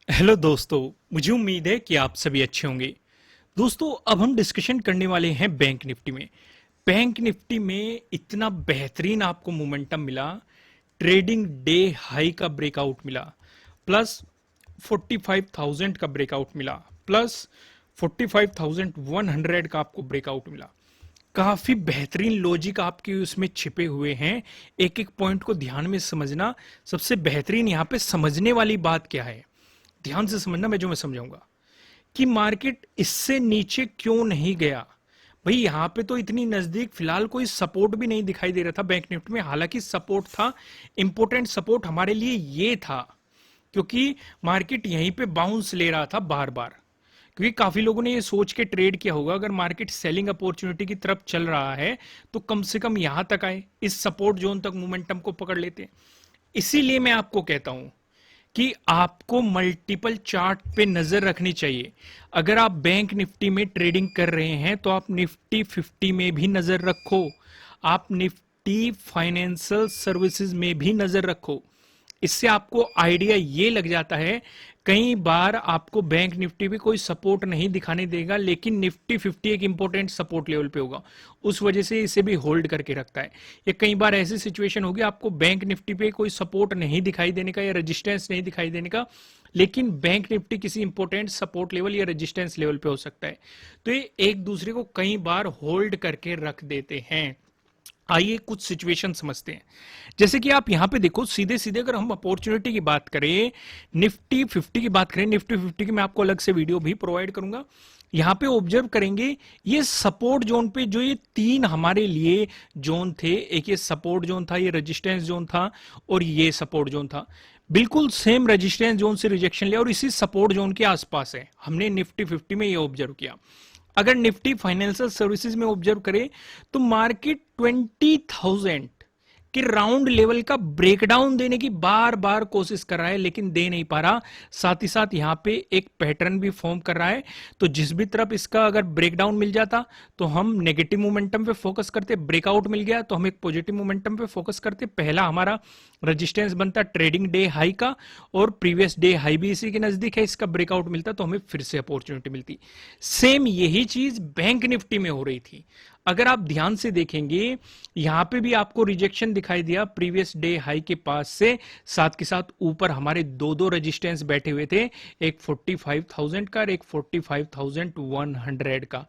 Hello दोस्तों। मुझे उम्मीद है कि आप सभी अच्छे होंगे। दोस्तों, अब हम डिस्कशन करने वाले हैं बैंक निफ्टी में। बैंक निफ्टी में इतना बेहतरीन आपको मोमेंटम मिला, ट्रेडिंग डे हाई का ब्रेकआउट मिला, प्लस 45,000 का ब्रेकआउट मिला, प्लस 45,100 का आपको ब्रेकआउट मिला। काफी बेहतरीन लॉजिक आपके उसमें छिपे हुए हैं। एक एक पॉइंट को ध्यान में समझना। सबसे बेहतरीन यहां पे समझने वाली बात क्या है, ध्यान से समझना। मैं समझाऊंगा कि मार्केट इससे नीचे क्यों नहीं गया। भाई यहां पे तो इतनी नजदीक फिलहाल कोई सपोर्ट भी नहीं दिखाई दे रहा था बैंक निफ्टी में। हालांकि सपोर्ट था, इंपॉर्टेंट सपोर्ट हमारे लिए ये था, क्योंकि मार्केट यहीं पे बाउंस ले रहा था बार बार। क्योंकि काफी लोगों ने ये सोच के ट्रेड किया होगा, अगर मार्केट सेलिंग अपॉर्चुनिटी की तरफ चल रहा है तो कम से कम यहां तक आए, इस सपोर्ट जोन तक मोमेंटम को पकड़ लेते। इसीलिए मैं आपको कहता हूं कि आपको मल्टीपल चार्ट पे नजर रखनी चाहिए। अगर आप बैंक निफ्टी में ट्रेडिंग कर रहे हैं तो आप निफ्टी 50 में भी नजर रखो, आप निफ्टी फाइनेंशियल सर्विसेज में भी नजर रखो। इससे आपको आइडिया ये लग जाता है। कई बार आपको बैंक निफ्टी पे कोई सपोर्ट नहीं दिखाने देगा, लेकिन निफ्टी 50 एक इंपॉर्टेंट सपोर्ट लेवल पे होगा, उस वजह से इसे भी होल्ड करके रखता है। या कई बार ऐसी सिचुएशन होगी आपको बैंक निफ्टी पे कोई सपोर्ट नहीं दिखाई देने का या रेजिस्टेंस नहीं दिखाई देने का, लेकिन बैंक निफ्टी किसी इंपॉर्टेंट सपोर्ट लेवल या रेजिस्टेंस लेवल पे हो सकता है। तो ये एक दूसरे को कई बार होल्ड करके रख देते हैं। आइए कुछ सिचुएशन समझते हैं। जैसे कि आप यहां पे देखो, सीधे सीधे अगर हम अपॉर्चुनिटी की बात करें, निफ्टी 50 की बात करें, निफ्टी 50 की मैं आपको अलग से वीडियो भी प्रोवाइड करूंगा। यहां पे ऑब्जर्व करेंगे, ये सपोर्ट जोन पे जो ये तीन हमारे लिए जोन थे, एक ये सपोर्ट जोन था, ये रेजिस्टेंस जोन था, और ये सपोर्ट जोन था। बिल्कुल सेम रेजिस्टेंस जोन से रिजेक्शन लिया और इसी सपोर्ट जोन के आसपास है। हमने निफ्टी 50 में ये ऑब्जर्व किया। अगर निफ्टी फाइनेंशियल सर्विसेज में ऑब्जर्व करें तो मार्केट 20,000 कि राउंड लेवल का ब्रेकडाउन देने की बार बार कोशिश कर रहा है, लेकिन दे नहीं पा रहा। साथ ही साथ यहां पे एक पैटर्न भी फॉर्म कर रहा है। तो जिस भी तरफ इसका अगर ब्रेकडाउन मिल जाता तो हम नेगेटिव मोमेंटम पे फोकस करते, ब्रेकआउट मिल गया तो हम एक पॉजिटिव मोमेंटम पे फोकस करते। पहला हमारा रेजिस्टेंस बनता ट्रेडिंग डे हाई का, और प्रीवियस डे हाई भी इसी के नजदीक है, इसका ब्रेकआउट मिलता तो हमें फिर से अपॉर्चुनिटी मिलती। सेम यही चीज बैंक निफ्टी में हो रही थी। अगर आप ध्यान से देखेंगे, यहां पे भी आपको रिजेक्शन दिखाई दिया प्रीवियस डे हाई के पास से, साथ के साथ ऊपर हमारे दो दो रेजिस्टेंस बैठे हुए थे, एक 45,000 का और एक 45,100 का।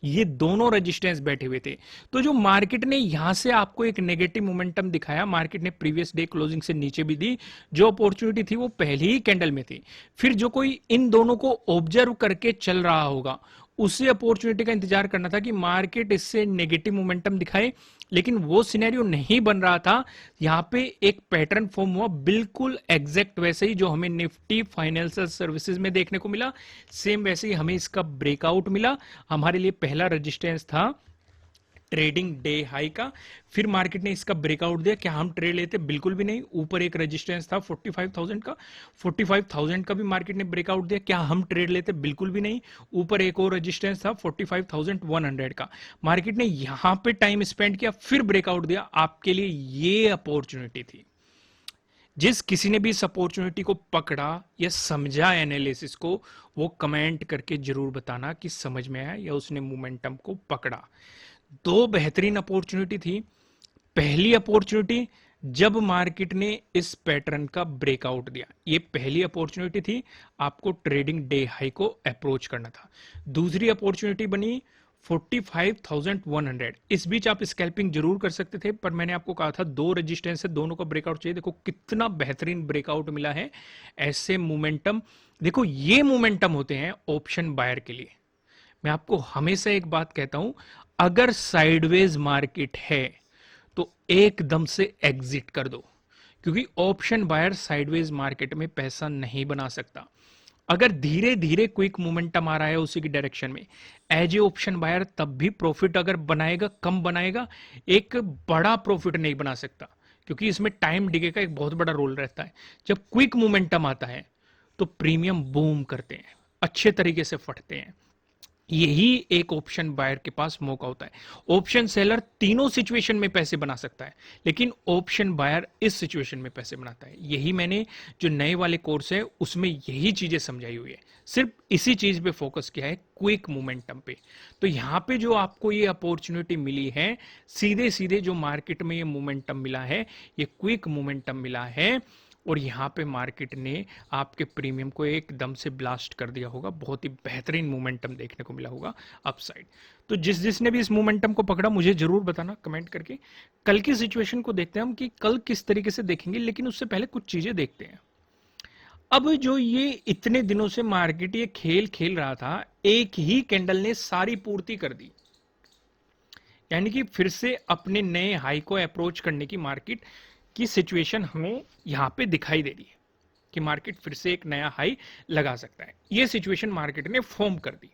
ये दोनों रेजिस्टेंस बैठे हुए थे। तो जो मार्केट ने यहां से आपको एक नेगेटिव मोमेंटम दिखाया, मार्केट ने प्रीवियस डे क्लोजिंग से नीचे भी दी। जो अपॉर्चुनिटी थी वो पहली ही कैंडल में थी। फिर जो कोई इन दोनों को ऑब्जर्व करके चल रहा होगा, उसे अपॉर्चुनिटी का इंतजार करना था कि मार्केट इससे नेगेटिव मोमेंटम दिखाए, लेकिन वो सिनेरियो नहीं बन रहा था। यहां पे एक पैटर्न फॉर्म हुआ, बिल्कुल एग्जैक्ट वैसे ही जो हमें निफ्टी फाइनेंशियल सर्विसेज में देखने को मिला, सेम वैसे ही हमें इसका ब्रेकआउट मिला। हमारे लिए पहला रेजिस्टेंस था ट्रेडिंग डे हाई का। फिर मार्केट ने इसका ब्रेकआउट दिया, क्या हम ट्रेड लेते? बिल्कुल भी नहीं। ऊपर एक रेजिस्टेंस था 45,000 का, 45,000 का भी मार्केट ने ब्रेकआउट दिया, क्या हम ट्रेड लेते? बिल्कुल भी नहीं। ऊपर एक और रेजिस्टेंस था 45,100 का, मार्केट ने यहां पे टाइम स्पेंड किया, फिर ब्रेकआउट दिया। आपके लिए ये अपॉर्चुनिटी थी। जिस किसी ने भी इस अपॉर्चुनिटी को पकड़ा या समझा एनालिसिस को, वो कमेंट करके जरूर बताना कि समझ में आया या उसने मोमेंटम को पकड़ा। दो बेहतरीन अपॉर्चुनिटी थी। पहली अपॉर्चुनिटी, जब मार्केट ने इस पैटर्न का ब्रेकआउट दिया, ये पहली अपॉर्चुनिटी थी, आपको ट्रेडिंग डे हाई को अप्रोच करना था। दूसरी अपॉर्चुनिटी बनी 45,100। इस बीच आप स्कैल्पिंग जरूर कर सकते थे, पर मैंने आपको कहा था दो रेजिस्टेंस है, दोनों का ब्रेकआउट चाहिए। देखो कितना बेहतरीन ब्रेकआउट मिला है। ऐसे मोमेंटम, देखो ये मोमेंटम होते हैं ऑप्शन बायर के लिए। मैं आपको हमेशा एक बात कहता हूं, अगर साइडवेज मार्केट है तो एकदम से एग्जिट कर दो, क्योंकि ऑप्शन बायर साइडवेज मार्केट में पैसा नहीं बना सकता। अगर धीरे धीरे क्विक मोमेंटम आ रहा है उसी की डायरेक्शन में, एज ए ऑप्शन बायर तब भी प्रॉफिट अगर बनाएगा कम बनाएगा, एक बड़ा प्रॉफिट नहीं बना सकता, क्योंकि इसमें टाइम डिके का एक बहुत बड़ा रोल रहता है। जब क्विक मोमेंटम आता है तो प्रीमियम बूम करते हैं, अच्छे तरीके से फटते हैं। यही एक ऑप्शन बायर के पास मौका होता है। ऑप्शन सेलर तीनों सिचुएशन में पैसे बना सकता है, लेकिन ऑप्शन बायर इस सिचुएशन में पैसे बनाता है। यही मैंने जो नए वाले कोर्स है उसमें यही चीजें समझाई हुई है, सिर्फ इसी चीज पे फोकस किया है, क्विक मोमेंटम पे। तो यहां पे जो आपको ये अपॉर्चुनिटी मिली है, सीधे सीधे जो मार्केट में ये मोमेंटम मिला है, ये क्विक मोमेंटम मिला है, और यहाँ पे मार्केट ने आपके प्रीमियम को एकदम से ब्लास्ट कर दिया होगा। बहुत ही बेहतरीन मोमेंटम देखने को मिला होगा अपसाइड। तो जिसने भी इस मोमेंटम को पकड़ा मुझे जरूर बताना कमेंट करके। कल की सिचुएशन को देखते हैं हम कि कल किस तरीके से देखेंगे, लेकिन उससे पहले कुछ चीजें देखते हैं। अब जो ये इतने दिनों से मार्केट ये खेल खेल रहा था, एक ही कैंडल ने सारी पूर्ति कर दी, यानी कि फिर से अपने नए हाई को अप्रोच करने की मार्केट की सिचुएशन हमें यहां पे दिखाई दे रही है कि मार्केट फिर से एक नया हाई लगा सकता है। ये सिचुएशन मार्केट ने फॉर्म कर दी,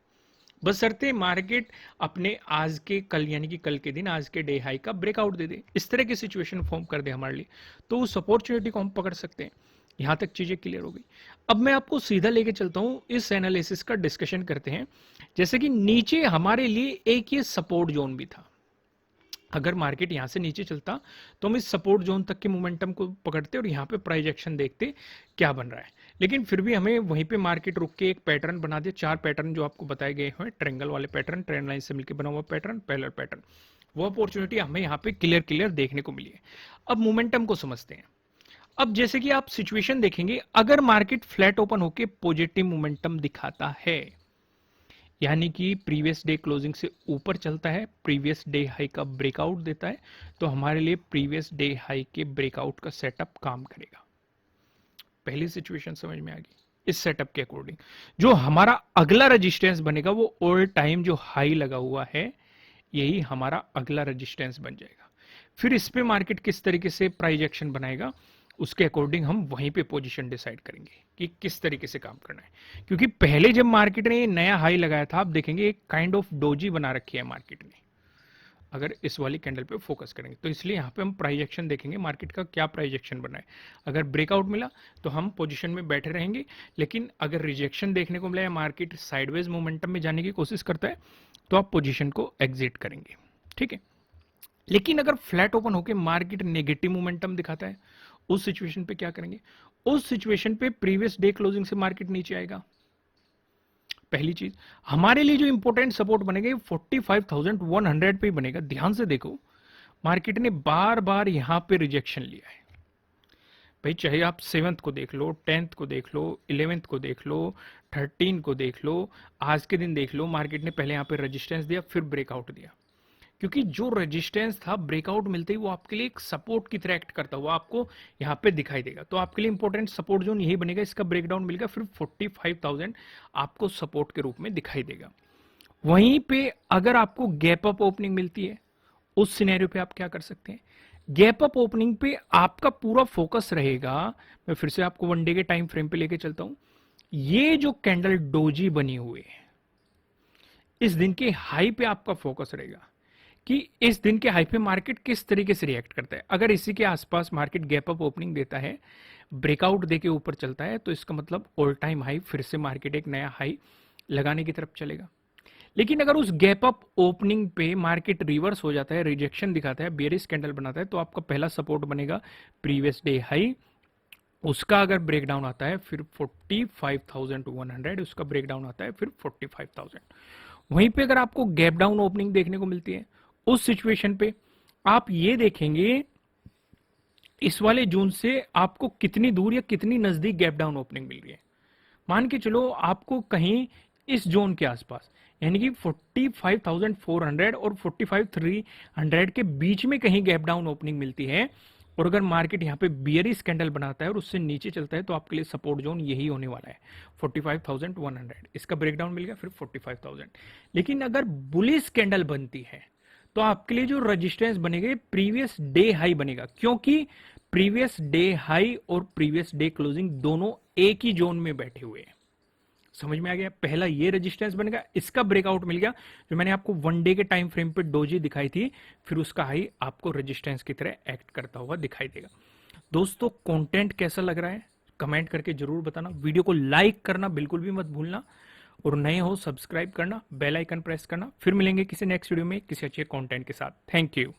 बशर्ते मार्केट अपने आज के कल यानी कि कल के दिन आज के डे हाई का ब्रेकआउट दे दे, इस तरह की सिचुएशन फॉर्म कर दे हमारे लिए, तो उस अपॉर्चुनिटी को हम पकड़ सकते हैं। यहां तक चीजें क्लियर हो गई। अब मैं आपको सीधा लेके चलता हूं, इस एनालिसिस का डिस्कशन करते हैं। जैसे कि नीचे हमारे लिए एक ये सपोर्ट जोन भी था, अगर मार्केट यहां से नीचे चलता तो हम इस सपोर्ट जोन तक के मोमेंटम को पकड़ते और यहां पे प्राइस एक्शन देखते क्या बन रहा है। लेकिन फिर भी हमें वहीं पे मार्केट रुक के एक पैटर्न बना दिया, चार पैटर्न जो आपको बताए गए हैं, ट्रायंगल वाले पैटर्न, ट्रेंड लाइन से मिलकर बना हुआ पैटर्न, पैरेलल पैटर्न, वो अपॉर्चुनिटी हमें यहाँ पे क्लियर क्लियर देखने को मिली है। अब मोमेंटम को समझते हैं। अब जैसे कि आप सिचुएशन देखेंगे, अगर मार्केट फ्लैट ओपन होकर पॉजिटिव मोमेंटम दिखाता है, यानी कि प्रीवियस डे क्लोजिंग से ऊपर चलता है, प्रीवियस डे हाई का ब्रेकआउट देता है, तो हमारे लिए प्रीवियस डे हाई के ब्रेकआउट का सेटअप काम करेगा। पहली सिचुएशन समझ में आ गई। इस सेटअप के अकॉर्डिंग जो हमारा अगला रेजिस्टेंस बनेगा वो ऑल टाइम जो हाई लगा हुआ है, यही हमारा अगला रेजिस्टेंस बन जाएगा। फिर इस पे मार्केट किस तरीके से प्राइस एक्शन बनाएगा, उसके अकॉर्डिंग हम वहीं पे पोजीशन डिसाइड करेंगे कि किस तरीके से काम करना है। क्योंकि पहले जब मार्केट ने नया हाई लगाया था, आप देखेंगे एक काइंड ऑफ डोजी बना रखी है मार्केट ने, अगर इस वाली कैंडल पे फोकस करेंगे तो। इसलिए यहाँ पे हम प्राइस एक्शन देखेंगे, मार्केट का क्या प्राइस एक्शन बना है। अगर ब्रेकआउट मिला तो हम पोजीशन में बैठे रहेंगे, लेकिन अगर रिजेक्शन देखने को मिला है, मार्केट साइडवेज मोमेंटम में जाने की कोशिश करता है, तो आप पोजीशन को एग्जिट करेंगे। ठीक है। लेकिन अगर फ्लैट ओपन होकर मार्केट नेगेटिव मोमेंटम दिखाता है, उस सिचुएशन पे क्या करेंगे? उस सिचुएशन पे प्रीवियस डे क्लोजिंग से मार्केट नीचे आएगा। पहली चीज हमारे लिए जो इंपॉर्टेंट सपोर्ट बनेगा 45,100 पे बनेगा। ध्यान से देखो, मार्केट ने बार बार यहां पे रिजेक्शन लिया है भाई, चाहे आप 7th को देख लो, 10th को देख लो, 11th को देख लो, 13 को देख लो, आज के दिन देख लो, मार्केट ने पहले यहां पे रेजिस्टेंस दिया, फिर ब्रेकआउट दिया। क्योंकि जो रेजिस्टेंस था ब्रेकआउट मिलते ही वो आपके लिए एक सपोर्ट की तरह एक्ट करता हुआ आपको यहाँ पे दिखाई देगा। तो आपके लिए इंपॉर्टेंट सपोर्ट जोन यही बनेगा, इसका ब्रेकडाउन मिलेगा, फिर 45,000 आपको सपोर्ट के रूप में दिखाई देगा। वहीं पे अगर आपको गैप अप ओपनिंग मिलती है, उस सिनेरियो पे आप क्या कर सकते हैं? गैप अप ओपनिंग पे आपका पूरा फोकस रहेगा। मैं फिर से आपको वन डे के टाइम फ्रेम पे लेके चलता हूं। ये जो कैंडल डोजी बनी हुई है, इस दिन के हाई पे आपका फोकस रहेगा कि इस दिन के हाई पे मार्केट किस तरीके से रिएक्ट करता है। अगर इसी के आसपास मार्केट गैप अप ओपनिंग देता है, ब्रेकआउट देके ऊपर चलता है, तो इसका मतलब ऑल टाइम हाई, फिर से मार्केट एक नया हाई लगाने की तरफ चलेगा। लेकिन अगर उस गैप अप ओपनिंग पे मार्केट रिवर्स हो जाता है, रिजेक्शन दिखाता है, बेयरिश कैंडल बनाता है, तो आपका पहला सपोर्ट बनेगा प्रीवियस डे हाई। उसका अगर ब्रेकडाउन आता है फिर 45,100, उसका ब्रेकडाउन आता है फिर 45,000। वहीं पे अगर आपको गैप डाउन ओपनिंग देखने को मिलती है, उस सिचुएशन पे आप ये देखेंगे इस वाले जोन से आपको कितनी दूर या कितनी नजदीक गैप डाउन ओपनिंग मिल रही है। मान के चलो आपको कहीं इस जोन के आसपास, यानी कि 45,400 और 45,300 के बीच में कहीं गैप डाउन ओपनिंग मिलती है, और अगर मार्केट यहाँ पे बियरिश कैंडल बनाता है और उससे नीचे चलता है, तो आपके लिए सपोर्ट जोन यही होने वाला है 45,100। इसका ब्रेकडाउन मिल गया फिर 45,000। लेकिन अगर बुलिश कैंडल बनती है तो आपके लिए जो रेजिस्टेंस बनेगा प्रीवियस डे हाई बनेगा, क्योंकि प्रीवियस डे हाई और प्रीवियस डे क्लोजिंग दोनों एक ही जोन में बैठे हुए हैं। समझ में आ गया? पहला ये रेजिस्टेंस बनेगा, इसका ब्रेकआउट मिल गया, जो मैंने आपको वन डे के टाइम फ्रेम पे डोजी दिखाई थी, फिर उसका हाई आपको रेजिस्टेंस की तरह एक्ट करता हुआ दिखाई देगा। दोस्तों, कंटेंट कैसा लग रहा है कमेंट करके जरूर बताना। वीडियो को लाइक करना बिल्कुल भी मत भूलना, और नए हो सब्सक्राइब करना, बेल आइकन प्रेस करना। फिर मिलेंगे किसी नेक्स्ट वीडियो में किसी अच्छे कंटेंट के साथ। Thank you.